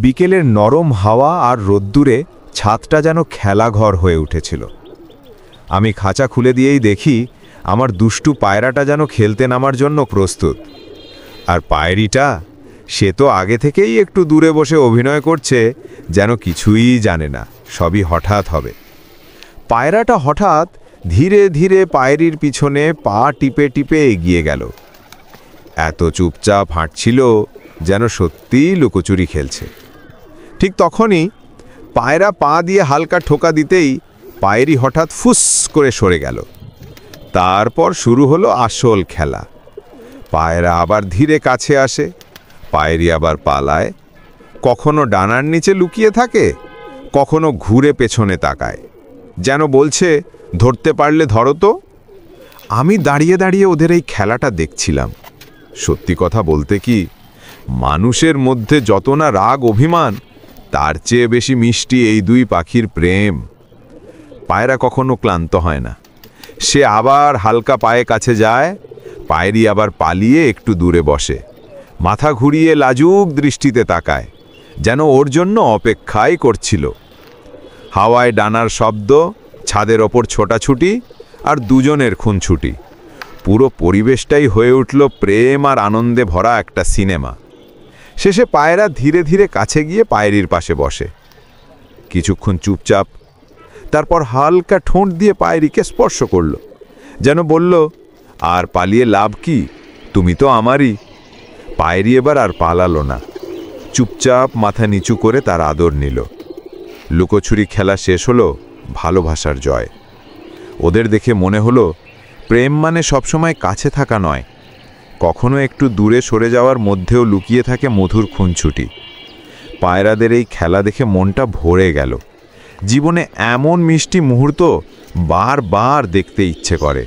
বিকেলের নরম হাওয়া আর রোদ্দুরে ছাদটা যেন খেলাঘর হয়ে উঠেছিল। আমি খাঁচা খুলে দিয়েই দেখি আমার দুষ্টু পায়রাটা যেন খেলতে নামার জন্য প্রস্তুত। আর পায়রিটা, সে তো আগে থেকেই একটু দূরে বসে অভিনয় করছে, যেন কিছুই জানে না, সবই হঠাৎ হবে। পায়রাটা হঠাৎ ধীরে ধীরে পায়রির পিছনে পা টিপে টিপে এগিয়ে গেল। এত চুপচাপ হাঁটছিল যেন সত্যিই লুকোচুরি খেলছে। ঠিক তখনই পায়রা পা দিয়ে হালকা ঠোকা দিতেই পায়রি হঠাৎ ফুস করে সরে গেল। তারপর শুরু হলো আসল খেলা। পায়রা আবার ধীরে কাছে আসে, পায়রি আবার পালায়, কখনো ডানার নিচে লুকিয়ে থাকে, কখনো ঘুরে পেছনে তাকায়, যেন বলছে ধরতে পারলে ধরো তো। আমি দাঁড়িয়ে দাঁড়িয়ে ওদের এই খেলাটা দেখছিলাম। সত্যি কথা বলতে কি, মানুষের মধ্যে যত না রাগ অভিমান, তার চেয়ে বেশি মিষ্টি এই দুই পাখির প্রেম। পায়রা কখনো ক্লান্ত হয় না, সে আবার হালকা পায়ে কাছে যায়, পায়রি আবার পালিয়ে একটু দূরে বসে, মাথা ঘুরিয়ে লাজুক দৃষ্টিতে তাকায়, যেন ওর জন্য অপেক্ষাই করছিল। হাওয়ায় ডানার শব্দ, ছাদের ওপর ছোটাছুটি, আর দুজনের খুনছুটি, পুরো পরিবেশটাই হয়ে উঠল প্রেম আর আনন্দে ভরা একটা সিনেমা। শেষে পায়রা ধীরে ধীরে কাছে গিয়ে পায়রির পাশে বসে, কিছুক্ষণ চুপচাপ, তারপর হালকা ঠোঁট দিয়ে পায়রিকে স্পর্শ করল, যেন বলল, আর পালিয়ে লাভ কি, তুমি তো আমারই। পায়রি এবার আর পালালো না, চুপচাপ মাথা নিচু করে তার আদর নিল। লুকোছুরি খেলা শেষ হলো ভালোবাসার জয়। ওদের দেখে মনে হলো প্রেম মানে সবসময় কাছে থাকা নয়, কখনো একটু দূরে সরে যাওয়ার মধ্যেও লুকিয়ে থাকে মধুর খুনছুটি। পায়রাদের এই খেলা দেখে মনটা ভরে গেল। জীবনে এমন মিষ্টি মুহূর্ত বারবার দেখতে ইচ্ছে করে।